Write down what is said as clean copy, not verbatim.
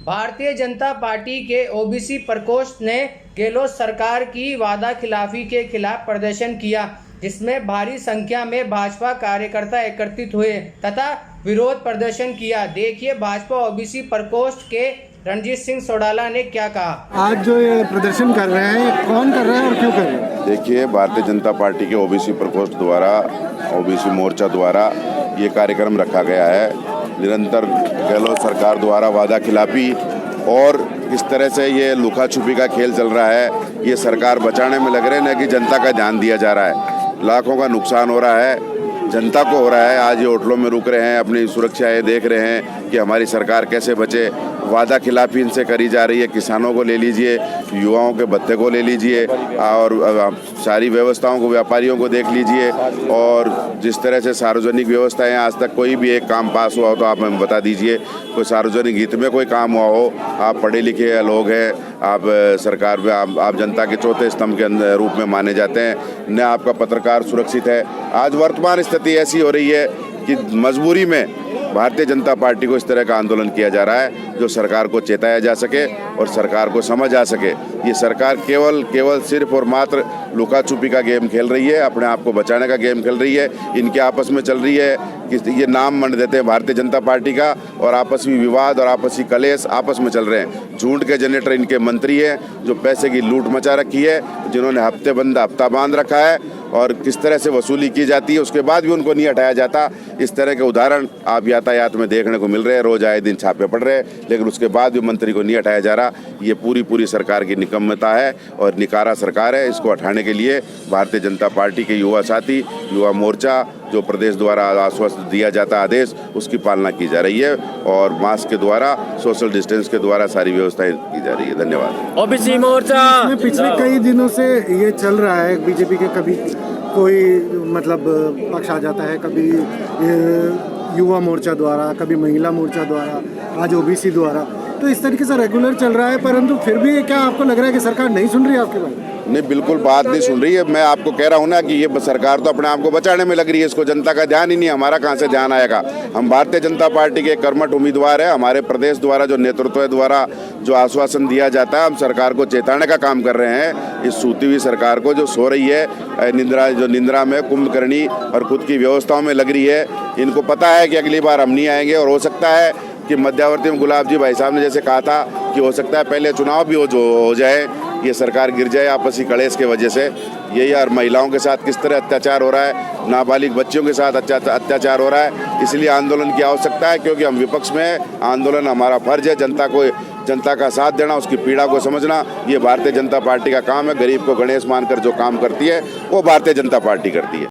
Bharatiya Janata party के OBC प्रकोष्ठ ने गहलोत सरकार की वादा खिलाफी के खिलाफ प्रदर्शन किया, जिसमें भारी संख्या में भाजपा कार्यकर्ता एकत्रित हुए तथा विरोध प्रदर्शन किया। देखिए भाजपा ओबीसी प्रकोष्ठ के रणजीत सिंह सोडाला ने क्या कहा। आज जो ये प्रदर्शन कर रहे हैं, कौन कर रहे हैं और क्यों कर रहे हैं? देखिए, भारतीय जनता पार्टी के ओबीसी प्रकोष्ठ द्वारा, ओबीसी मोर्चा द्वारा ये कार्यक्रम रखा गया है। निरंतर गहलोत सरकार द्वारा वादा खिलाफी और इस तरह से ये लुका छुपी का खेल चल रहा है। ये सरकार बचाने में लग रहे हैं, न कि जनता का ध्यान दिया जा रहा है। लाखों का नुकसान हो रहा है, जनता को हो रहा है। आज ये होटलों में रुक रहे हैं, अपनी सुरक्षा ये देख रहे हैं कि हमारी सरकार कैसे बचे। वादा खिलाफी इनसे करी जा रही है। किसानों को ले लीजिए, युवाओं के भत्ते को ले लीजिए और सारी व्यवस्थाओं को, व्यापारियों को देख लीजिए। और जिस तरह से सार्वजनिक व्यवस्थाएं, आज तक कोई भी एक काम पास हुआ हो तो आप हमें बता दीजिए। कोई सार्वजनिक हित में कोई काम हुआ हो, आप पढ़े लिखे लोग हैं, आप सरकार में आप जनता के चौथे स्तंभ के रूप में माने जाते हैं, न आपका पत्रकार सुरक्षित है। आज वर्तमान स्थिति ऐसी हो रही है कि मजबूरी में भारतीय जनता पार्टी को इस तरह का आंदोलन किया जा रहा है जो सरकार को चेताया जा सके और सरकार को समझ आ सके। ये सरकार केवल सिर्फ और मात्र लुका छुपी का गेम खेल रही है, अपने आप को बचाने का गेम खेल रही है। इनके आपस में चल रही है कि ये नाम मंड देते हैं भारतीय जनता पार्टी का, और आपसी विवाद और आपसी कलेश आपस में चल रहे हैं। झूठ के जनरेटर इनके मंत्री हैं जो पैसे की लूट मचा रखी है, जिन्होंने हफ्ता बांध रखा है और किस तरह से वसूली की जाती है, उसके बाद भी उनको नहीं हटाया जाता। इस तरह के उदाहरण आप यातायात में देखने को मिल रहे हैं, रोज आए दिन छापे पड़ रहे हैं, लेकिन उसके बाद भी मंत्री को नहीं हटाया जा रहा। ये पूरी सरकार की निकम्मता है और निकारा सरकार है। इसको हटाने के लिए भारतीय जनता पार्टी के युवा साथी, युवा मोर्चा, जो प्रदेश द्वारा आश्वस्त दिया जाता आदेश, उसकी पालना की जा रही है और मास्क के द्वारा, सोशल डिस्टेंस के द्वारा सारी व्यवस्थाएं की जा रही है। धन्यवाद। ओबीसी मोर्चा पिछले कई दिनों से ये चल रहा है, बीजेपी के कभी कोई मतलब पक्ष आ जाता है, कभी युवा मोर्चा द्वारा, कभी महिला मोर्चा द्वारा, आज ओबीसी द्वारा, तो इस तरीके से रेगुलर चल रहा है। परंतु फिर भी क्या आपको लग रहा है कि सरकार नहीं सुन रही है आपके बारे? नहीं, बिल्कुल बात नहीं सुन रही है। मैं आपको कह रहा हूँ ना कि ये सरकार तो अपने आप को बचाने में लग रही है, इसको जनता का ध्यान ही नहीं। हमारा कहाँ से ध्यान आएगा? हम भारतीय जनता पार्टी के कर्मठ उम्मीदवार है। हमारे प्रदेश द्वारा, जो नेतृत्व द्वारा जो आश्वासन दिया जाता है, हम सरकार को चेताने का काम कर रहे हैं। इस सूती हुई सरकार को, जो सो रही है निंद्रा में, कुंभकर्णी और खुद की व्यवस्थाओं में लग रही है, इनको पता है कि अगली बार हम नहीं आएंगे। और हो सकता है कि मध्यावर्ती में गुलाब जी भाई साहब ने जैसे कहा था कि हो सकता है पहले चुनाव भी हो जाए, ये सरकार गिर जाए आपसी कलेश के वजह से। यही यार, महिलाओं के साथ किस तरह अत्याचार हो रहा है, नाबालिग बच्चियों के साथ अत्याचार हो रहा है। इसलिए आंदोलन की आवश्यकता है, क्योंकि हम विपक्ष में हैं। आंदोलन हमारा फर्ज है, जनता का साथ देना, उसकी पीड़ा को समझना, ये भारतीय जनता पार्टी का काम है। गरीब को गणेश मानकर जो काम करती है, वो भारतीय जनता पार्टी करती है।